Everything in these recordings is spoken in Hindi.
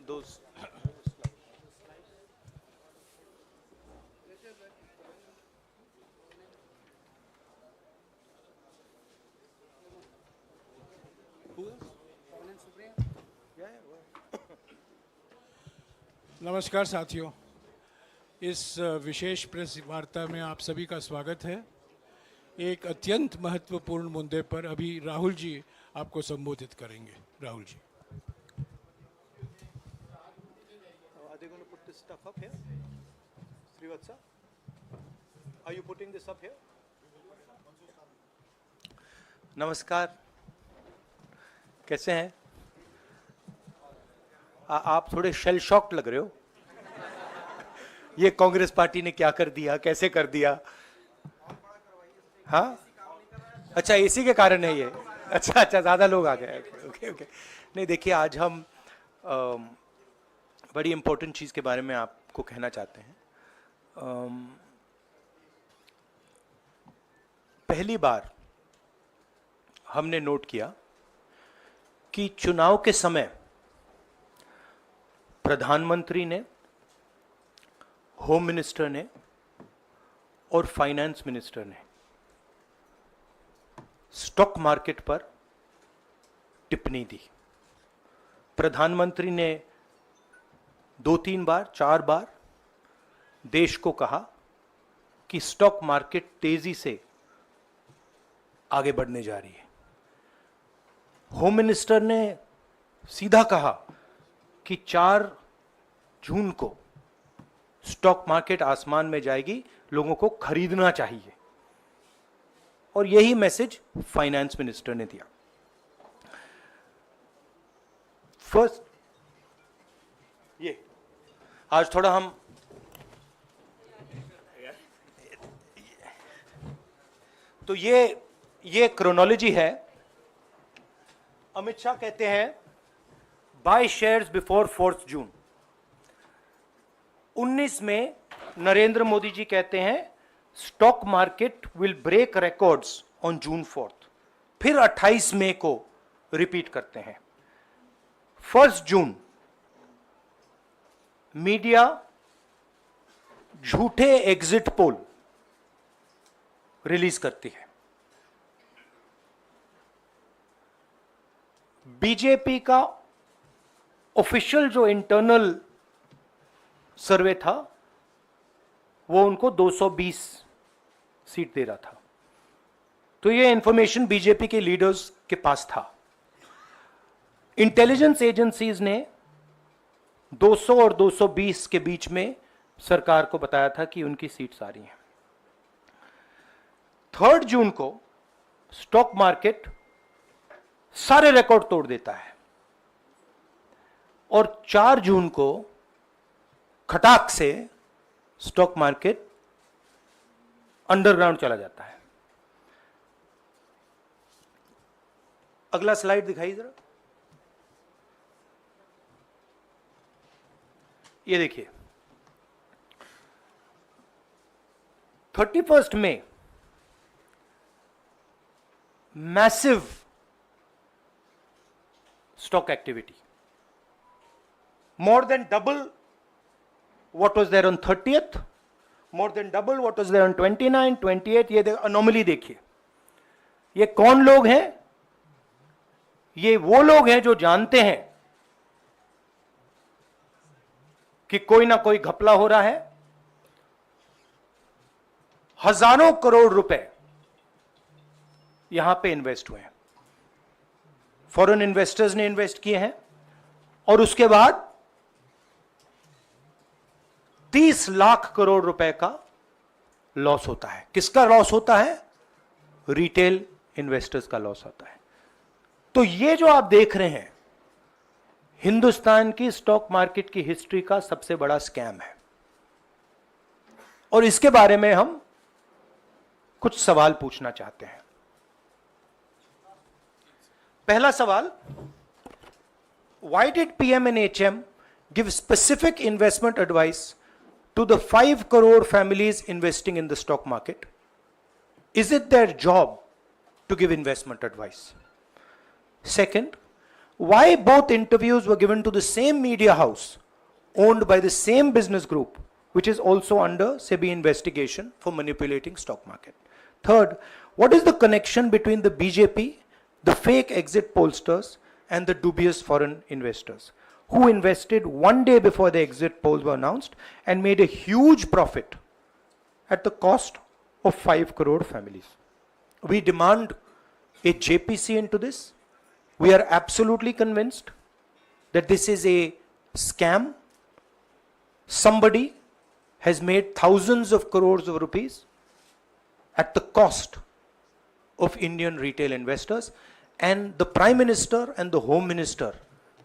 those. Who else? Yeah, yeah. नमस्कार साथियों, इस विशेष प्रेस वार्ता में आप सभी का स्वागत है। एक अत्यंत महत्वपूर्ण मुद्दे पर अभी राहुल जी आपको संबोधित करेंगे। Rahul ji. Are they going to put this stuff up here? Srivatsa? Are you putting this up here? नमस्कार, कैसे हैं? आप थोड़े शेल शॉक्ड लग रहे हो। ये कांग्रेस पार्टी ने क्या कर दिया, कैसे कर दिया? हाँ, अच्छा इसी के कारण है ये। अच्छा अच्छा, ज्यादा लोग आ गए। Okay okay. नहीं देखिए, आज हम बड़ी इंपॉर्टेंट चीज के बारे में आपको कहना चाहते हैं। पहली बार हमने नोट किया कि चुनाव के समय प्रधानमंत्री ने, होम मिनिस्टर ने और फाइनेंस मिनिस्टर ने स्टॉक मार्केट पर टिप्पणी दी। प्रधानमंत्री ने 2-3 बार, 4 बार देश को कहा कि स्टॉक मार्केट तेजी से आगे बढ़ने जा रही है। होम मिनिस्टर ने सीधा कहा कि 4 जून को स्टॉक मार्केट आसमान में जाएगी, लोगों को खरीदना चाहिए। और यही मैसेज फाइनेंस मिनिस्टर ने दिया। फर्स्ट, ये आज थोड़ा हम तो ये क्रोनोलॉजी है। अमित शाह कहते हैं बाय शेयर्स बिफोर 4 जून। 19 में नरेंद्र मोदी जी कहते हैं stock market will break records on June 4। फिर 28 मई को रिपीट करते हैं। 1 जून मीडिया झूठे एग्जिट पोल रिलीज करती है। बीजेपी का ऑफिशियल जो इंटरनल सर्वे था वो उनको 220 सीट दे रहा था। तो ये इंफॉर्मेशन बीजेपी के लीडर्स के पास था। इंटेलिजेंस एजेंसीज ने 200 और 220 के बीच में सरकार को बताया था कि उनकी सीट्स आ रही हैं। 3 जून को स्टॉक मार्केट सारे रिकॉर्ड तोड़ देता है और 4 जून को खटाक से स्टॉक मार्केट अंडरग्राउंड चला जाता है। अगला स्लाइड दिखाइए जरा। ये देखिए, 31 मई massive stock activity, more than double what was there on 30th, more than double what was there on 29, 28। ये अनोमली देखिए। ये कौन लोग हैं? ये वो लोग हैं जो जानते हैं कि कोई ना कोई घपला हो रहा है। हजारों करोड़ रुपए यहां पे इन्वेस्ट हुए हैं, फॉरेन इन्वेस्टर्स ने इन्वेस्ट किए हैं। और उसके बाद 30 लाख करोड़ रुपए का लॉस होता है। किसका लॉस होता है? रिटेल इन्वेस्टर्स का लॉस होता है। तो ये जो आप देख रहे हैं, हिंदुस्तान की स्टॉक मार्केट की हिस्ट्री का सबसे बड़ा स्कैम है। और इसके बारे में हम कुछ सवाल पूछना चाहते हैं। पहला सवाल, why did PM and HM give specific investment advice to the 5 crore families investing in the stock market? Is it their job to give investment advice? Second, why both interviews were given to the same media house owned by the same business group, which is also under SEBI investigation for manipulating stock market. Third, what is the connection between the BJP, the fake exit pollsters, and the dubious foreign investors who invested one day before the exit polls were announced and made a huge profit at the cost of 5 crore families? We demand a JPC into this. We are absolutely convinced that this is a scam. Somebody has made thousands of crores of rupees at the cost of Indian retail investors, and the Prime Minister and the Home Minister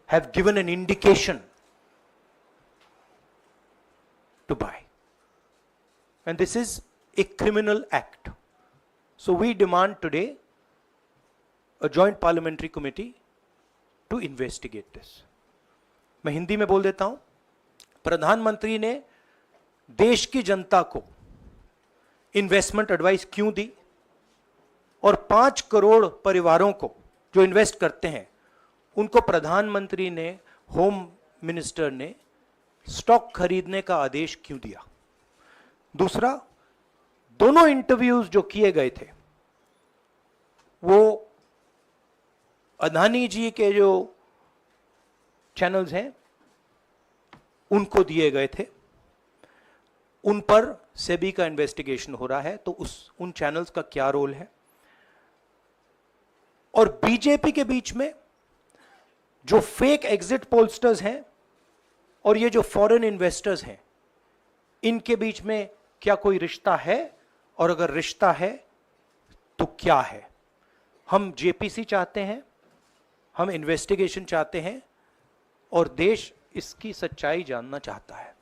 have given an indication to buy. And this is a criminal act. So we demand today a joint parliamentary committee to investigate this. मैं हिंदी में बोल देता हूं, प्रधानमंत्री ने देश की जनता को इन्वेस्टमेंट एडवाइस क्यों दी, और 5 करोड़ परिवारों को जो इन्वेस्ट करते हैं उनको प्रधानमंत्री ने, होम मिनिस्टर ने स्टॉक खरीदने का आदेश क्यों दिया? दूसरा, दोनों इंटरव्यूज जो किए गए थे वो अदानी जी के जो चैनल्स हैं उनको दिए गए थे, उन पर सेबी का इन्वेस्टिगेशन हो रहा है, तो उन चैनल्स का क्या रोल है? और बीजेपी के बीच में जो फेक एग्जिट पोलस्टर्स हैं और ये जो फॉरेन इन्वेस्टर्स हैं, इनके बीच में क्या कोई रिश्ता है? और अगर रिश्ता है तो क्या है? हम जेपीसी चाहते हैं, हम इन्वेस्टिगेशन चाहते हैं, और देश इसकी सच्चाई जानना चाहता है।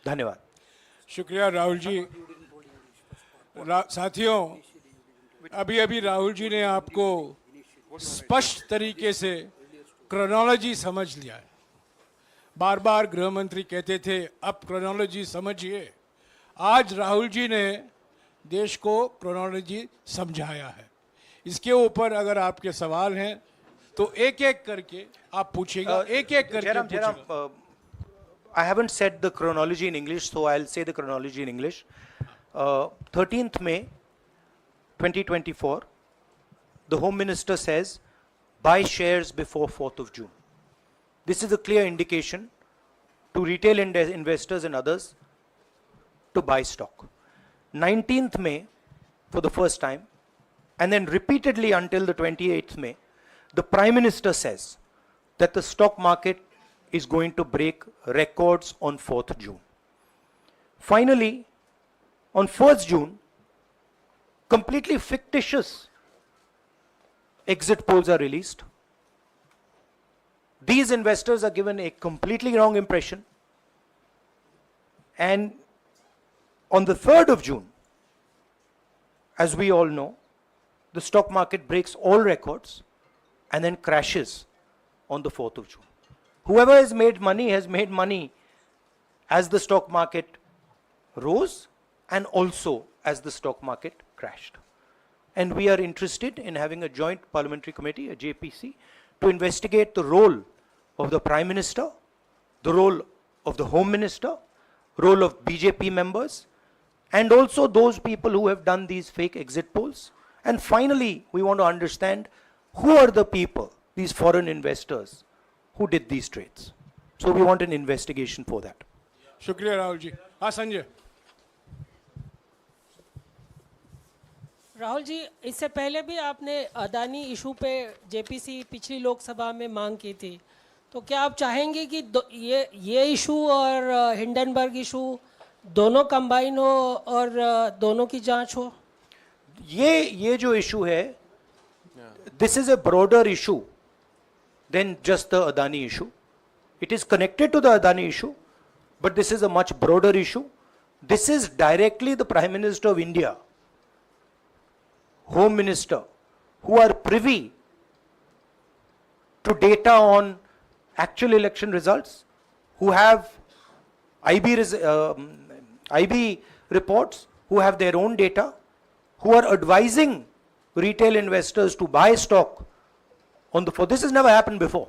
धन्यवाद। शुक्रिया राहुल जी। साथियों, अभी अभी राहुल जी ने आपको स्पष्ट तरीके से क्रोनोलॉजी समझ लिया है। बार बार गृह मंत्री कहते थे अब क्रोनोलॉजी समझिए। आज राहुल जी ने देश को क्रोनोलॉजी समझाया है। इसके ऊपर अगर आपके सवाल हैं तो एक एक करके आप पूछेगा, एक एक करके पूछेगा। I haven't said the chronology in English, so I'll say the chronology in English. 13th May 2024, the Home Minister says, buy shares before 4th of June. This is a clear indication to retail investors and others to buy stock. 19th May, for the first time, and then repeatedly until the 28th May, the Prime Minister says that the stock market is going to break records on 4th June. Finally, on 1st June, completely fictitious exit polls are released. These investors are given a completely wrong impression. And on the 3rd of June, as we all know, the stock market breaks all records and then crashes on the 4th of June. Whoever has made money as the stock market rose and also as the stock market crashed. And we are interested in having a joint parliamentary committee, a JPC, to investigate the role of the Prime Minister, the role of the Home Minister, role of BJP members, and also those people who have done these fake exit polls. And finally, we want to understand who are the people, these foreign investors, who did these trades. So we want an investigation for that. शुक्रिया राहुल जी। हाँ संजय। राहुल जी, इससे पहले भी आपने अदानी इशू पे जेपीसी पिछली लोकसभा में मांग की थी, तो क्या आप चाहेंगे कि ये इशू और हिंडनबर्ग इशू दोनों कंबाइन हो और दोनों की जांच हो? ये जो इशू है, this is a broader issue than just the Adani issue. It is connected to the Adani issue, but this is a much broader issue. This is directly the Prime Minister of India, Home Minister, who are privy to data on actual election results, who have IB reports, who have their own data, who are advising retail investors to buy stock on the floor. This has never happened before.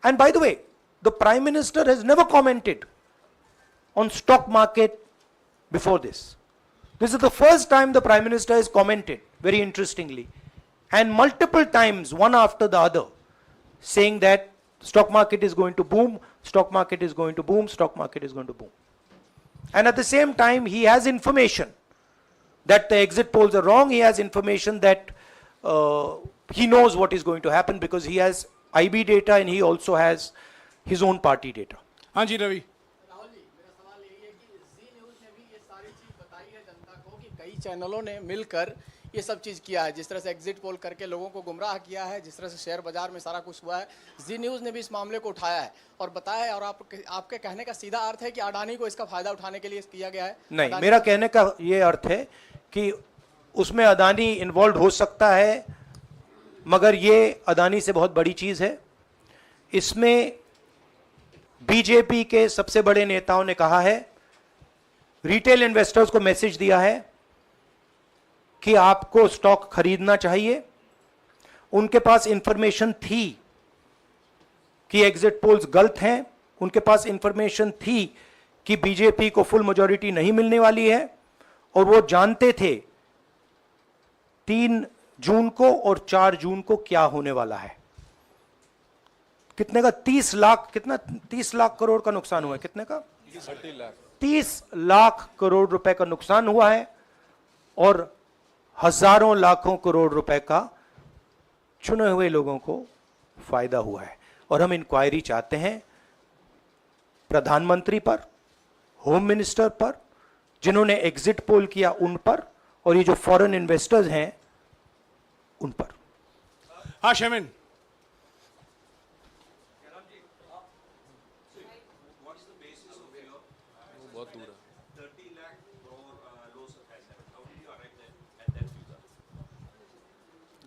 And by the way, the Prime Minister has never commented on stock market before this. This is the first time the Prime Minister has commented, very interestingly, and multiple times, one after the other, saying that stock market is going to boom, stock market is going to boom, stock market is going to boom. And at the same time, he has information that the exit polls are wrong. He has information that he knows what is going to happen because he has IB data and he also has his own party data. हाँ जी रवि। राहुल जी, मेरा सवाल यही है कि जी न्यूज़ ने भी ये सारी चीज़ बताई है जनता को कि कई चैनलों ने मिलकर ये सब चीज़ किया है, जिस तरह से एग्जिट पोल करके लोगों को गुमराह किया है, जिस तरह से शेयर बाजार में सारा कुछ हुआ है। जी न्यूज़ ने भी इस मामले को उठाया है और बताया है, और आपके कहने का सीधा अर्थ है कि अडानी को इसका फायदा उठाने के लिए किया गया है? नहीं, मेरा कहने का ये अर्थ है कि उसमें अदानी इन्वॉल्व हो सकता है, मगर ये अदानी से बहुत बड़ी चीज़ है। इसमें बीजेपी के सबसे बड़े नेताओं ने कहा है, रिटेल इन्वेस्टर्स को मैसेज दिया है कि आपको स्टॉक खरीदना चाहिए। उनके पास इंफॉर्मेशन थी कि एग्जिट पोल्स गलत हैं, उनके पास इंफॉर्मेशन थी कि बीजेपी को फुल मेजॉरिटी नहीं मिलने वाली है, और वो जानते थे 3 जून को और 4 जून को क्या होने वाला है। कितने का 30 लाख, कितना 30 लाख करोड़ का नुकसान हुआ है, कितने का 30 लाख करोड़ रुपए का नुकसान हुआ है, और हजारों लाखों करोड़ रुपए का चुने हुए लोगों को फायदा हुआ है। और हम इंक्वायरी चाहते हैं प्रधानमंत्री पर, होम मिनिस्टर पर, जिन्होंने एग्जिट पोल किया उन पर, और ये जो फॉरेन इन्वेस्टर्स हैं उन पर। हाँ शेमिन।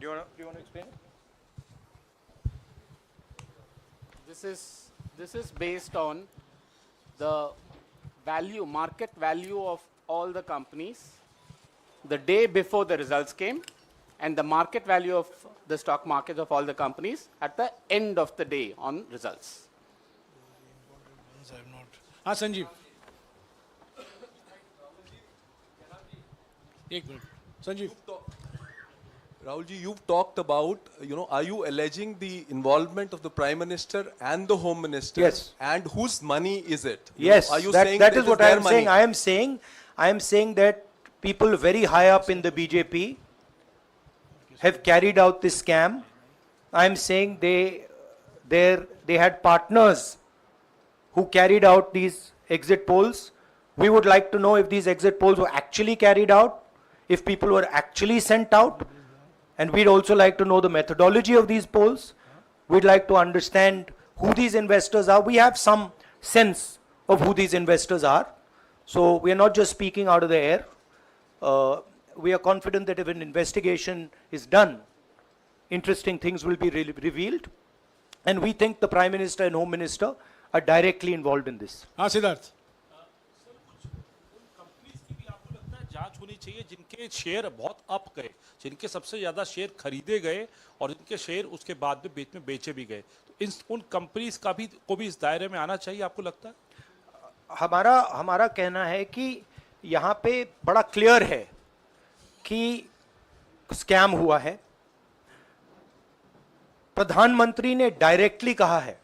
Do you want to explain it? This is based on the value, market value of all the companies the day before the results came, and the market value of the stock market of all the companies at the end of the day on results. हाँ संजीव, एक minute Sanjeev. Rahul ji, you've talked about, are you alleging the involvement of the Prime Minister and the Home Minister? Yes. And whose money is it? Yes, Are you that, saying that it is what I their am money? saying. I am saying that people very high up in the BJP have carried out this scam. I am saying they had partners who carried out these exit polls. We would like to know if these exit polls were actually carried out, if people were actually sent out. And we'd also like to know the methodology of these polls. We'd like to understand who these investors are. We have some sense of who these investors are. So we are not just speaking out of the air. We are confident that if an investigation is done, interesting things will be revealed. And we think the Prime Minister and Home Minister are directly involved in this. हाँ सिद्धार्थ। कंपनीज की भी आपको लगता है जांच होनी चाहिए जिनके शेयर बहुत अप गए, जिनके सबसे ज्यादा शेयर खरीदे गए और जिनके शेयर उसके बाद में बीच में बेचे भी गए, तो उन कंपनीज का भी को भी इस दायरे में आना चाहिए, आपको लगता है? हमारा कहना है कि यहाँ पे बड़ा क्लियर है कि स्कैम हुआ है। प्रधानमंत्री ने डायरेक्टली कहा है,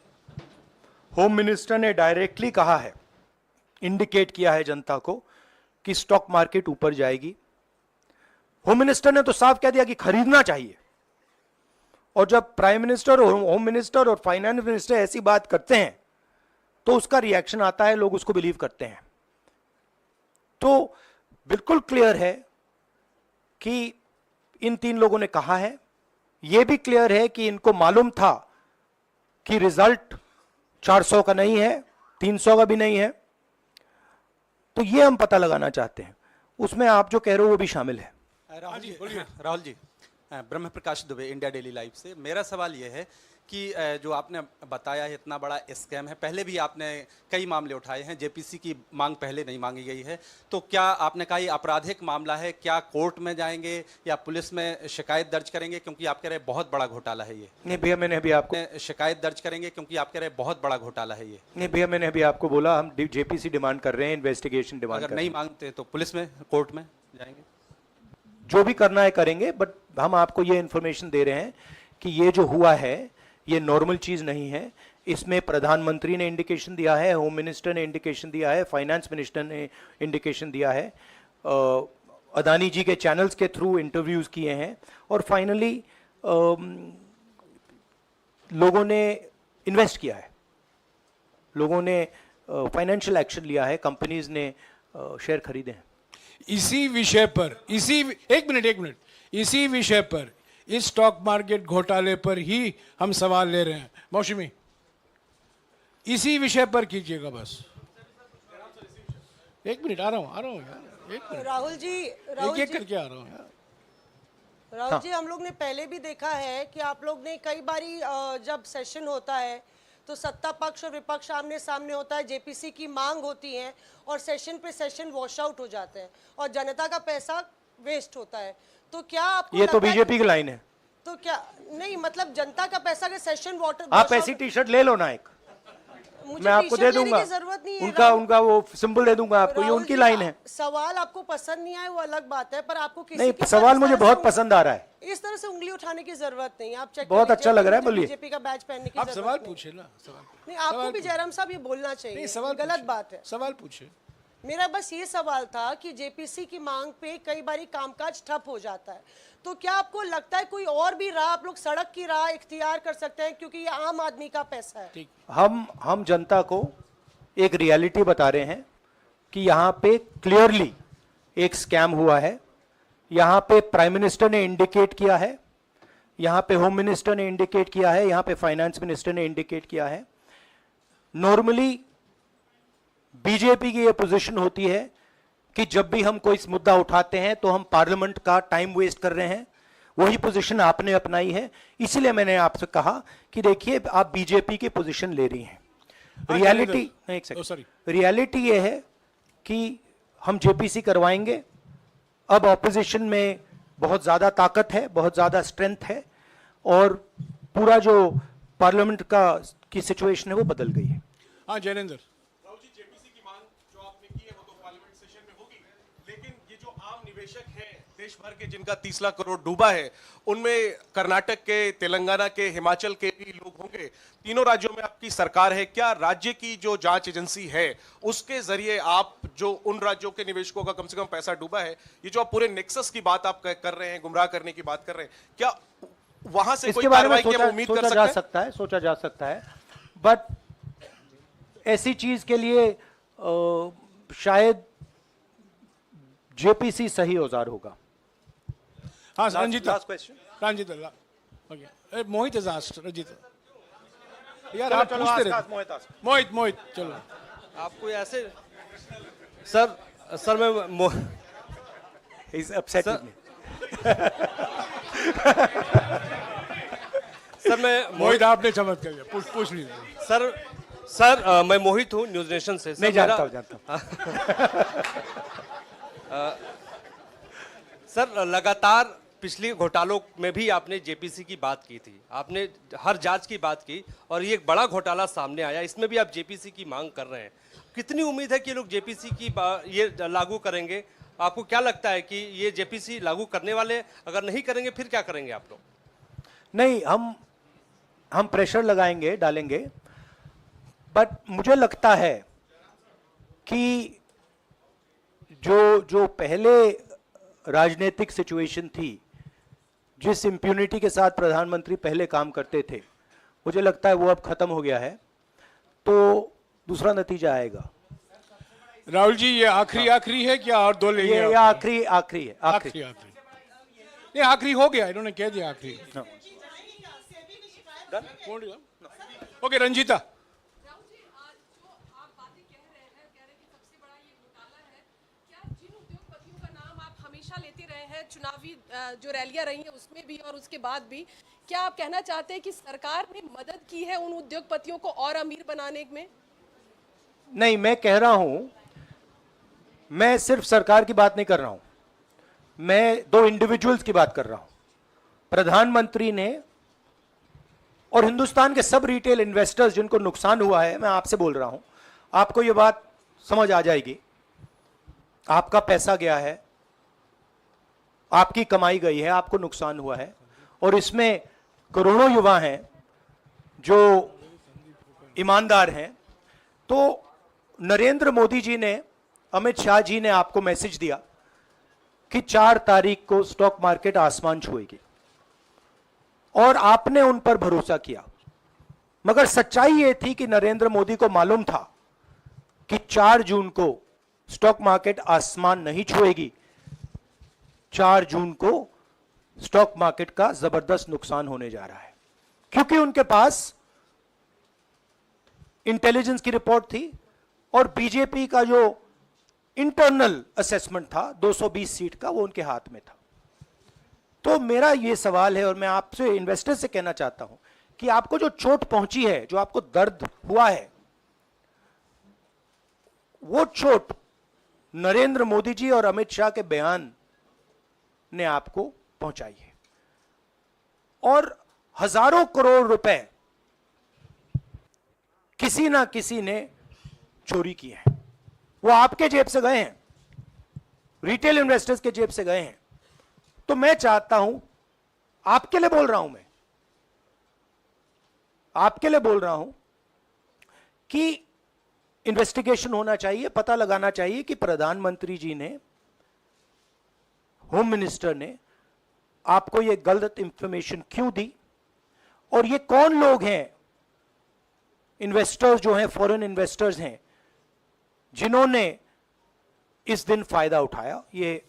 होम मिनिस्टर ने डायरेक्टली कहा है, इंडिकेट किया है जनता को कि स्टॉक मार्केट ऊपर जाएगी। होम मिनिस्टर ने तो साफ कह दिया कि खरीदना चाहिए। और जब प्राइम मिनिस्टर और होम मिनिस्टर और फाइनेंस मिनिस्टर ऐसी बात करते हैं तो उसका रिएक्शन आता है, लोग उसको बिलीव करते हैं। तो बिल्कुल क्लियर है कि इन 3 लोगों ने कहा है। यह भी क्लियर है कि इनको मालूम था कि रिजल्ट 400 का नहीं है, 300 का भी नहीं है। तो ये हम पता लगाना चाहते हैं, उसमें आप जो कह रहे हो वो भी शामिल है। राहुल जी, ब्रह्म प्रकाश दुबे, इंडिया डेली लाइफ से। मेरा सवाल यह है कि जो आपने बताया है इतना बड़ा स्कैम है, पहले भी आपने कई मामले उठाए हैं, जेपीसी की मांग पहले नहीं मांगी गई है, तो क्या आपने कहा ये आपराधिक मामला है, क्या कोर्ट में जाएंगे या पुलिस में शिकायत दर्ज करेंगे, क्योंकि आप कह रहे हैं बहुत बड़ा घोटाला है ये? नहीं भैया, मैंने अभी आपको शिकायत दर्ज करेंगे क्योंकि आप कह रहे हैं बहुत बड़ा घोटाला है ये? नहीं भैया, मैंने अभी आपको बोला हम जेपीसी डिमांड कर रहे हैं, इन्वेस्टिगेशन डिमांड अगर कर रहे नहीं हैं। मांगते तो पुलिस में, कोर्ट में जाएंगे? जो भी करना है करेंगे, बट हम आपको ये इन्फॉर्मेशन दे रहे हैं कि ये जो हुआ है ये नॉर्मल चीज नहीं है। इसमें प्रधानमंत्री ने इंडिकेशन दिया है, होम मिनिस्टर ने इंडिकेशन दिया है, फाइनेंस मिनिस्टर ने इंडिकेशन दिया है, अदानी जी के चैनल्स के थ्रू इंटरव्यूज किए हैं, और फाइनली लोगों ने इन्वेस्ट किया है, लोगों ने फाइनेंशियल एक्शन लिया है, कंपनीज ने शेयर खरीदे हैं। इसी विषय पर एक मिनट इसी विषय पर, इस स्टॉक मार्केट घोटाले पर ही हम सवाल ले रहे हैं। मौसमी, इसी विषय पर कीजिएगा बस। एक मिनट, आ रहा हूँ यार, एक मिनट। राहुल जी, एक करके आ रहा हूँ यार। राहुल जी, हम लोग ने पहले भी देखा है कि आप लोग ने कई बारी जब सेशन होता है तो सत्ता पक्ष और विपक्ष आमने सामने होता है, जेपीसी की मांग होती है और सेशन पे सेशन वॉश आउट हो जाते हैं और जनता का पैसा वेस्ट होता है। तो क्या आपको ये तो लगता है बीजेपी की लाइन है। तो क्या नहीं, मतलब जनता का पैसा के सेशन वाटर आप ऐसी टी शर्ट ले लो ना एक, मैं आपको दे दूंगा, जरूरत नहीं है। उनका वो सिंबल दे दूंगा आपको, ये राहुल उनकी जी, लाइन है। सवाल आपको पसंद नहीं आए वो अलग बात है, पर आपको किसी नहीं, के सवाल इस मुझे तरह बहुत से पसंद आ रहा है। इस तरह से उंगली उठाने की जरूरत नहीं है। आप चेक बहुत अच्छा लग रहा है, बोलिए। बीजेपी का बैच पहनने की आप जरूरत सवाल नहीं। पूछे ना, सवाल नहीं, आपको भी जयराम साहब ये बोलना चाहिए, नहीं, सवाल गलत पूछिए। बात है। सवाल पूछे। मेरा बस ये सवाल था कि जेपीसी की मांग पे कई बारी कामकाज ठप हो जाता है, तो क्या आपको लगता है कोई और भी राह आप लोग सड़क की राह इख्तियार कर सकते हैं, क्योंकि ये आम आदमी का पैसा है? हम जनता को एक रियलिटी बता रहे हैं कि यहाँ पे क्लियरली एक स्कैम हुआ है। यहाँ पे प्राइम मिनिस्टर ने इंडिकेट किया है, यहाँ पे होम मिनिस्टर ने इंडिकेट किया है, यहाँ पे फाइनेंस मिनिस्टर ने इंडिकेट किया है। नॉर्मली बीजेपी की ये पोजीशन होती है कि जब भी हम कोई मुद्दा उठाते हैं तो हम पार्लियामेंट का टाइम वेस्ट कर रहे हैं। वही पोजीशन आपने अपनाई है, इसलिए मैंने आपसे कहा कि देखिए आप बीजेपी की पोजीशन ले रही हैं। रियलिटी, एक सेकंड, रियलिटी ये है कि हम जेपीसी करवाएंगे। अब ऑपोजिशन में बहुत ज्यादा ताकत है, बहुत ज्यादा स्ट्रेंथ है, और पूरा जो पार्लियामेंट की सिचुएशन है वो बदल गई है। हाँ जैनेंद्र, देश भर के जिनका 30 लाख करोड़ डूबा है, उनमें कर्नाटक के, तेलंगाना के, हिमाचल के भी लोग होंगे। तीनों राज्यों में आपकी सरकार है, क्या राज्य की जो जांच एजेंसी है उसके जरिए आप जो उन राज्यों के निवेशकों का कम से कम पैसा डूबा है, ये जो आप पूरे नेक्सस की बात आप कर रहे हैं, गुमराह करने की बात कर रहे हैं, क्या वहां से कोई कार्रवाई की हम उम्मीद कर सकते हैं? सोचा जा सकता है, बट ऐसी चीज के लिए शायद जेपीसी सही औजार होगा। हाँ Ranjita, last question, Ranjita, okay, Mohit is asked, Ranjita यार आप पूछते रहे। मोहित चलो। आपको ऐसे सर मैं is upset with me. Sir मैं मोहित, आपने चमत्कार किया, पूछ लीजिए। सर मैं मोहित हूँ, न्यूज नेशन से। नहीं जानता सर लगातार पिछले घोटालों में भी आपने जेपीसी की बात की थी, आपने हर जांच की बात की, और ये एक बड़ा घोटाला सामने आया, इसमें भी आप जेपीसी की मांग कर रहे हैं। कितनी उम्मीद है कि लोग जेपीसी की ये लागू करेंगे? आपको क्या लगता है कि ये जेपीसी लागू करने वाले, अगर नहीं करेंगे फिर क्या करेंगे आप लोग? नहीं, हम प्रेशर लगाएंगे, डालेंगे, बट मुझे लगता है कि जो पहले राजनीतिक सिचुएशन थी, जिस इम्प्यूनिटी के साथ प्रधानमंत्री पहले काम करते थे, मुझे लगता है वो अब खत्म हो गया है, तो दूसरा नतीजा आएगा। राहुल जी, ये आखिरी है क्या, और दो लेंगे? ये आखिरी है, आखिरी नहीं, आखिरी हो गया, इन्होंने कह दिया आखिरी। ओके रंजीता। लेते रहे हैं, चुनावी जो रैलियां रही हैं उसमें भी और उसके बाद भी, क्या आप कहना चाहते हैं कि सरकार ने मदद की है उन उद्योगपतियों को और अमीर बनाने में? नहीं, मैं कह रहा हूं, मैं सिर्फ सरकार की बात नहीं कर रहा हूं, मैं दो इंडिविजुअल्स की बात कर रहा हूं। प्रधानमंत्री ने और हिंदुस्तान के सब रिटेल इन्वेस्टर्स जिनको नुकसान हुआ है, मैं आपसे बोल रहा हूं, आपको यह बात समझ आ जाएगी। आपका पैसा गया है, आपकी कमाई गई है, आपको नुकसान हुआ है, और इसमें करोड़ों युवा हैं जो ईमानदार हैं। तो नरेंद्र मोदी जी ने, अमित शाह जी ने आपको मैसेज दिया कि 4 तारीख को स्टॉक मार्केट आसमान छुएगी, और आपने उन पर भरोसा किया। मगर सच्चाई यह थी कि नरेंद्र मोदी को मालूम था कि 4 जून को स्टॉक मार्केट आसमान नहीं छुएगी। 4 जून को स्टॉक मार्केट का जबरदस्त नुकसान होने जा रहा है, क्योंकि उनके पास इंटेलिजेंस की रिपोर्ट थी और बीजेपी का जो इंटरनल असेसमेंट था 220 सीट का, वो उनके हाथ में था। तो मेरा यह सवाल है, और मैं आपसे इन्वेस्टर से कहना चाहता हूं कि आपको जो चोट पहुंची है, जो आपको दर्द हुआ है, वो चोट नरेंद्र मोदी जी और अमित शाह के बयान ने आपको पहुंचाई है। और हजारों करोड़ रुपए किसी ना किसी ने चोरी किए हैं, वो आपके जेब से गए हैं, रिटेल इन्वेस्टर्स के जेब से गए हैं। तो मैं चाहता हूं, आपके लिए बोल रहा हूं, मैं आपके लिए बोल रहा हूं कि इन्वेस्टिगेशन होना चाहिए, पता लगाना चाहिए कि प्रधानमंत्री जी ने, होम मिनिस्टर ने आपको यह गलत इंफॉर्मेशन क्यों दी, और ये कौन लोग हैं, इन्वेस्टर्स जो हैं, फॉरेन इन्वेस्टर्स हैं, जिन्होंने इस दिन फायदा उठाया। ये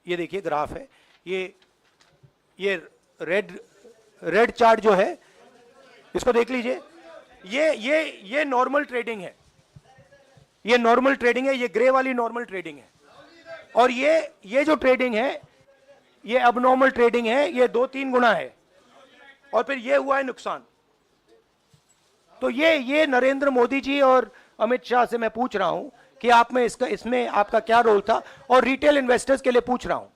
देखिए ग्राफ है, ये रेड चार्ट जो है, इसको देख लीजिए। ये नॉर्मल ट्रेडिंग है, ये नॉर्मल ट्रेडिंग है, ये ग्रे वाली नॉर्मल ट्रेडिंग है, और ये जो ट्रेडिंग है, ये अबनॉर्मल ट्रेडिंग है, ये 2-3 गुना है, और फिर ये हुआ है नुकसान। तो ये नरेंद्र मोदी जी और अमित शाह से मैं पूछ रहा हूं कि आप में इसमें आपका क्या रोल था, और रिटेल इन्वेस्टर्स के लिए पूछ रहा हूं,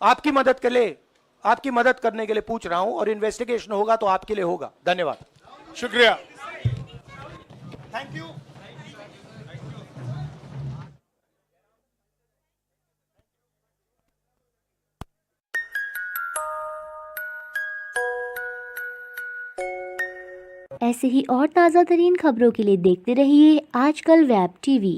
आपकी मदद के लिए, आपकी मदद करने के लिए पूछ रहा हूं, और इन्वेस्टिगेशन होगा तो आपके लिए होगा। धन्यवाद, शुक्रिया। Thank you. ऐसे ही और ताज़ा तरीन खबरों के लिए देखते रहिए आजकल वेब टीवी।